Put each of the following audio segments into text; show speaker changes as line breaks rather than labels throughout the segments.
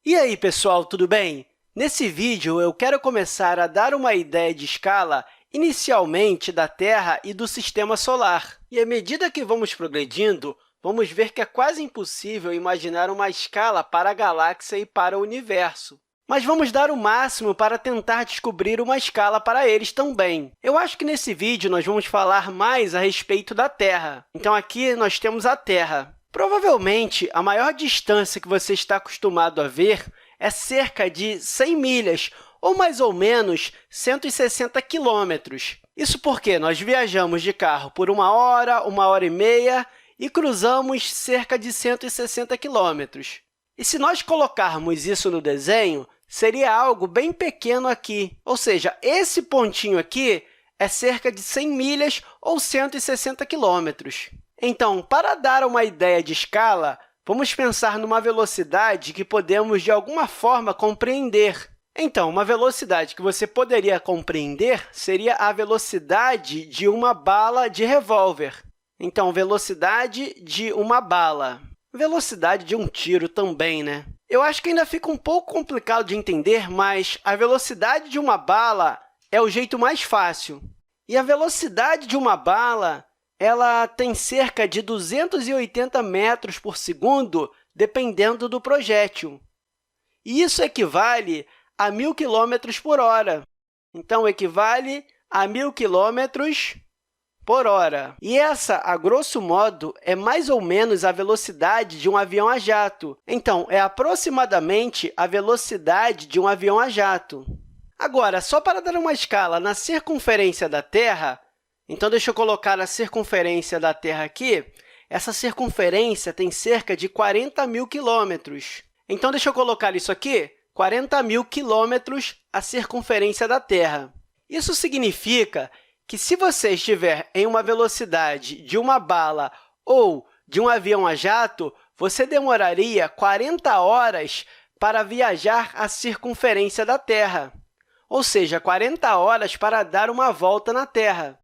E aí, pessoal, tudo bem? Nesse vídeo, eu quero começar a dar uma ideia de escala, inicialmente da Terra e do Sistema Solar. E, à medida que vamos progredindo, vamos ver que é quase impossível imaginar uma escala para a galáxia e para o universo. Mas vamos dar o máximo para tentar descobrir uma escala para eles também. Eu acho que nesse vídeo nós vamos falar mais a respeito da Terra. Então, aqui nós temos a Terra. Provavelmente, a maior distância que você está acostumado a ver é cerca de 100 milhas, ou mais ou menos 160 quilômetros. Isso porque nós viajamos de carro por 1 hora e meia e cruzamos cerca de 160 quilômetros. E se nós colocarmos isso no desenho, seria algo bem pequeno aqui. Ou seja, esse pontinho aqui é cerca de 100 milhas ou 160 quilômetros. Então, para dar uma ideia de escala, vamos pensar numa velocidade que podemos, de alguma forma, compreender. Então, uma velocidade que você poderia compreender seria a velocidade de uma bala de revólver. Então, velocidade de uma bala. Velocidade de um tiro também, né? Eu acho que ainda fica um pouco complicado de entender, mas a velocidade de uma bala é o jeito mais fácil. E a velocidade de uma bala ela tem cerca de 280 metros por segundo, dependendo do projétil. E isso equivale a 1.000 km por hora. Então, equivale a 1.000 km por hora. E essa, a grosso modo, é mais ou menos a velocidade de um avião a jato. Então, é aproximadamente a velocidade de um avião a jato. Agora, só para dar uma escala na circunferência da Terra, então, deixa eu colocar a circunferência da Terra aqui. Essa circunferência tem cerca de 40.000 quilômetros. Então, deixa eu colocar isso aqui, 40.000 quilômetros a circunferência da Terra. Isso significa que, se você estiver em uma velocidade de uma bala ou de um avião a jato, você demoraria 40 horas para viajar a circunferência da Terra, ou seja, 40 horas para dar uma volta na Terra.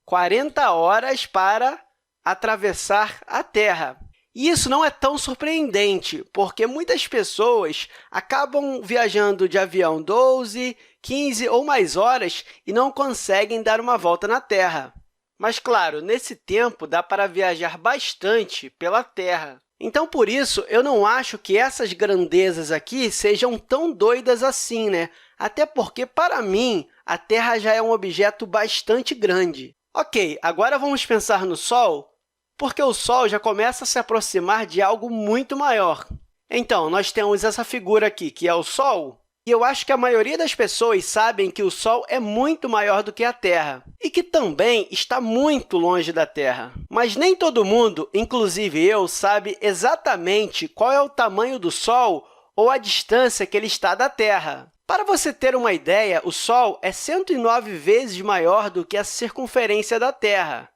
40 horas para atravessar a Terra. E isso não é tão surpreendente, porque muitas pessoas acabam viajando de avião 12, 15 ou mais horas e não conseguem dar uma volta na Terra. Mas, claro, nesse tempo dá para viajar bastante pela Terra. Então, por isso, eu não acho que essas grandezas aqui sejam tão doidas assim, né? Até porque, para mim, a Terra já é um objeto bastante grande. Ok, agora vamos pensar no Sol, porque o Sol já começa a se aproximar de algo muito maior. Então, nós temos essa figura aqui, que é o Sol, e eu acho que a maioria das pessoas sabem que o Sol é muito maior do que a Terra e que também está muito longe da Terra. Mas nem todo mundo, inclusive eu, sabe exatamente qual é o tamanho do Sol ou a distância que ele está da Terra. Para você ter uma ideia, o Sol é 109 vezes maior do que a circunferência da Terra.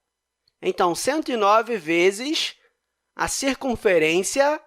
Então, 109 vezes a circunferência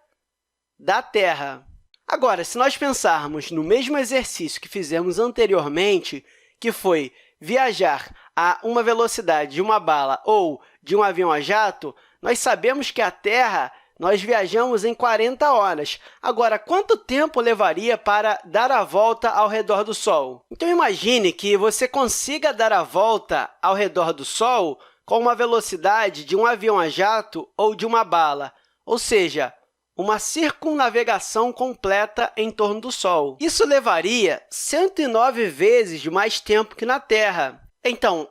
da Terra. Agora, se nós pensarmos no mesmo exercício que fizemos anteriormente, que foi viajar a uma velocidade de uma bala ou de um avião a jato, nós sabemos que a Terra nós viajamos em 40 horas. Agora, quanto tempo levaria para dar a volta ao redor do Sol? Então, imagine que você consiga dar a volta ao redor do Sol com uma velocidade de um avião a jato ou de uma bala, ou seja, uma circunnavegação completa em torno do Sol. Isso levaria 109 vezes mais tempo que na Terra. Então,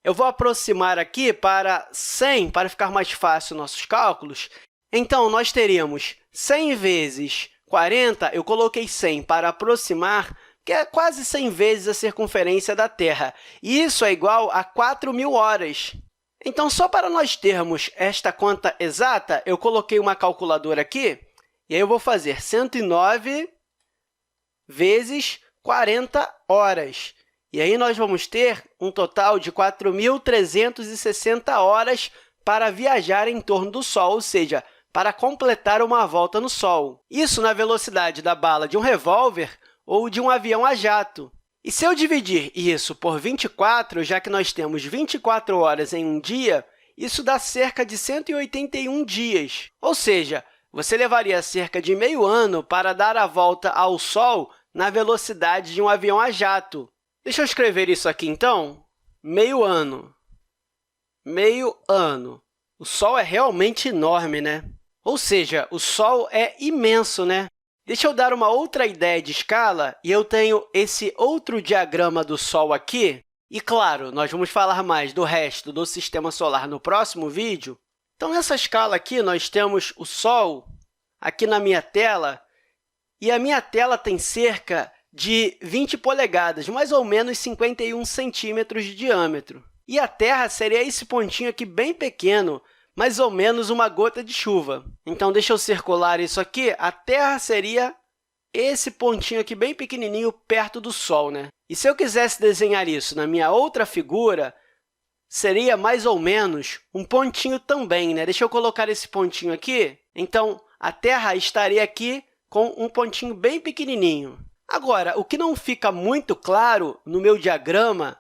eu vou aproximar aqui para 100, para ficar mais fácil nossos cálculos. Então, nós teríamos 100 vezes 40, eu coloquei 100 para aproximar, que é quase 100 vezes a circunferência da Terra. E isso é igual a 4.000 horas. Então, só para nós termos esta conta exata, eu coloquei uma calculadora aqui, e aí eu vou fazer 109 vezes 40 horas. E aí nós vamos ter um total de 4.360 horas para viajar em torno do Sol, ou seja, para completar uma volta no Sol. Isso na velocidade da bala de um revólver ou de um avião a jato. E se eu dividir isso por 24, já que nós temos 24 horas em um dia, isso dá cerca de 181 dias. Ou seja, você levaria cerca de meio ano para dar a volta ao Sol na velocidade de um avião a jato. Deixa eu escrever isso aqui, então. Meio ano. Meio ano. O Sol é realmente enorme, né? Ou seja, o Sol é imenso, né? Deixa eu dar uma outra ideia de escala, e eu tenho esse outro diagrama do Sol aqui. E, claro, nós vamos falar mais do resto do Sistema Solar no próximo vídeo. Então, nessa escala aqui, nós temos o Sol aqui na minha tela, e a minha tela tem cerca de 20 polegadas, mais ou menos 51 centímetros de diâmetro. E a Terra seria esse pontinho aqui bem pequeno, mais ou menos uma gota de chuva. Então, deixa eu circular isso aqui. A Terra seria esse pontinho aqui bem pequenininho perto do Sol, né? E se eu quisesse desenhar isso na minha outra figura, seria mais ou menos um pontinho também, né? Deixa eu colocar esse pontinho aqui. Então, a Terra estaria aqui com um pontinho bem pequenininho. Agora, o que não fica muito claro no meu diagrama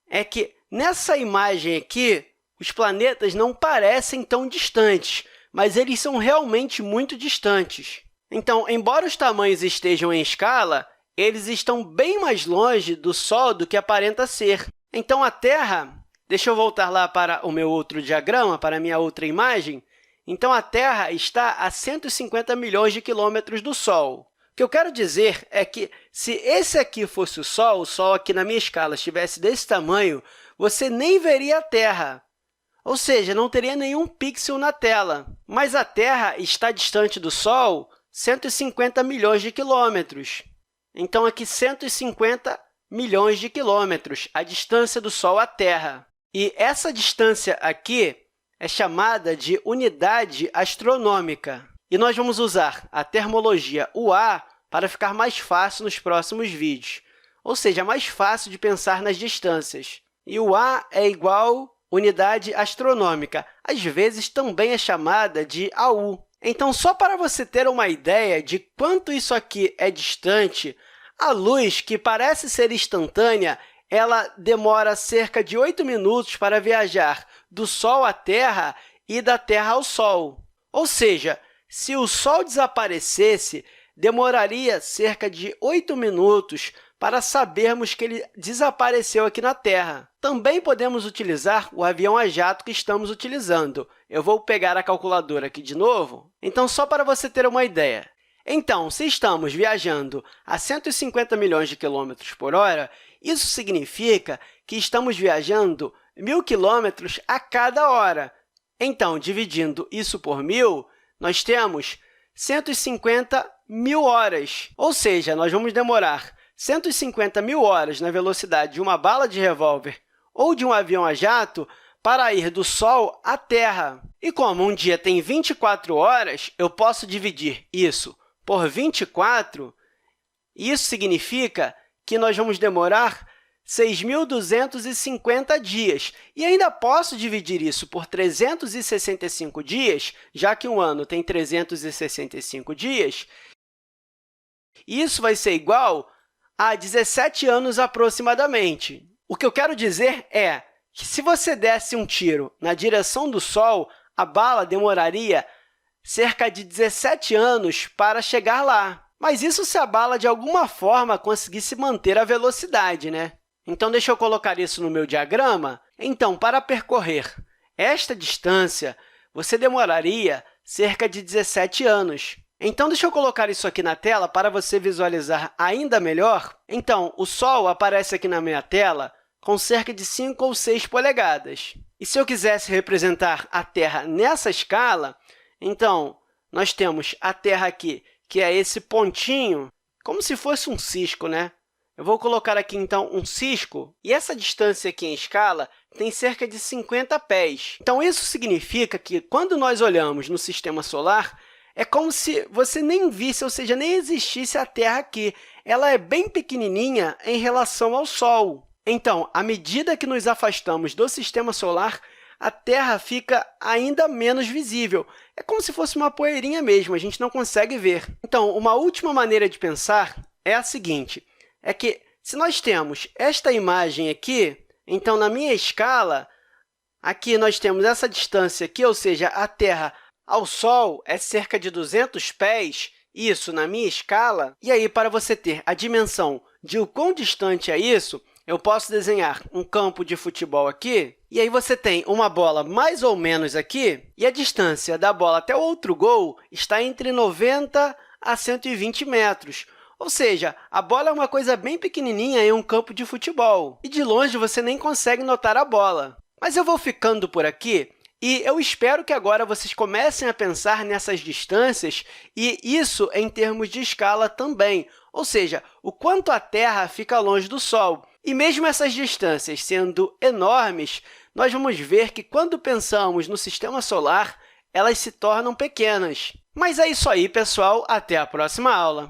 é que, nessa imagem aqui, os planetas não parecem tão distantes, mas eles são realmente muito distantes. Então, embora os tamanhos estejam em escala, eles estão bem mais longe do Sol do que aparenta ser. Então, a Terra... Deixa eu voltar lá para o meu outro diagrama, para a minha outra imagem. Então, a Terra está a 150 milhões de quilômetros do Sol. O que eu quero dizer é que, se esse aqui fosse o Sol aqui na minha escala estivesse desse tamanho, você nem veria a Terra. Ou seja, não teria nenhum pixel na tela. Mas a Terra está distante do Sol 150 milhões de quilômetros. Então, aqui 150 milhões de quilômetros, a distância do Sol à Terra. E essa distância aqui é chamada de unidade astronômica. E nós vamos usar a termologia UA para ficar mais fácil nos próximos vídeos. Ou seja, mais fácil de pensar nas distâncias. E UA é igual unidade astronômica. Às vezes, também é chamada de AU. Então, só para você ter uma ideia de quanto isso aqui é distante, a luz, que parece ser instantânea, ela demora cerca de 8 minutos para viajar do Sol à Terra e da Terra ao Sol. Ou seja, se o Sol desaparecesse, demoraria cerca de 8 minutos para sabermos que ele desapareceu aqui na Terra. Também podemos utilizar o avião a jato que estamos utilizando. Eu vou pegar a calculadora aqui de novo. Então, só para você ter uma ideia. Então, se estamos viajando a 150 milhões de quilômetros por hora, isso significa que estamos viajando 1.000 quilômetros a cada hora. Então, dividindo isso por 1.000, nós temos 150 mil horas. Ou seja, nós vamos demorar 150 mil horas na velocidade de uma bala de revólver ou de um avião a jato para ir do Sol à Terra. E como um dia tem 24 horas, eu posso dividir isso por 24. Isso significa que nós vamos demorar 6.250 dias. E ainda posso dividir isso por 365 dias, já que um ano tem 365 dias. Isso vai ser igual a 17 anos aproximadamente. O que eu quero dizer é que, se você desse um tiro na direção do Sol, a bala demoraria cerca de 17 anos para chegar lá. Mas isso se a bala, de alguma forma, conseguisse manter a velocidade, né? Então, deixa eu colocar isso no meu diagrama. Então, para percorrer esta distância, você demoraria cerca de 17 anos. Então, deixa eu colocar isso aqui na tela para você visualizar ainda melhor. Então, o Sol aparece aqui na minha tela com cerca de 5 ou 6 polegadas. E se eu quisesse representar a Terra nessa escala, então, nós temos a Terra aqui, que é esse pontinho, como se fosse um cisco, né? Eu vou colocar aqui, então, um cisco, e essa distância aqui em escala tem cerca de 50 pés. Então, isso significa que, quando nós olhamos no Sistema Solar, é como se você nem visse, ou seja, nem existisse a Terra aqui. Ela é bem pequenininha em relação ao Sol. Então, à medida que nos afastamos do Sistema Solar, a Terra fica ainda menos visível. É como se fosse uma poeirinha mesmo, a gente não consegue ver. Então, uma última maneira de pensar é a seguinte, é que, se nós temos esta imagem aqui, então, na minha escala, aqui nós temos essa distância aqui, ou seja, a Terra ao Sol é cerca de 200 pés, isso na minha escala. E aí, para você ter a dimensão de o quão distante é isso, eu posso desenhar um campo de futebol aqui, e aí você tem uma bola mais ou menos aqui, e a distância da bola até o outro gol está entre 90 a 120 metros. Ou seja, a bola é uma coisa bem pequenininha em um campo de futebol, e de longe você nem consegue notar a bola. Mas eu vou ficando por aqui, e eu espero que agora vocês comecem a pensar nessas distâncias, e isso em termos de escala também, ou seja, o quanto a Terra fica longe do Sol. E mesmo essas distâncias sendo enormes, nós vamos ver que, quando pensamos no Sistema Solar, elas se tornam pequenas. Mas é isso aí, pessoal! Até a próxima aula!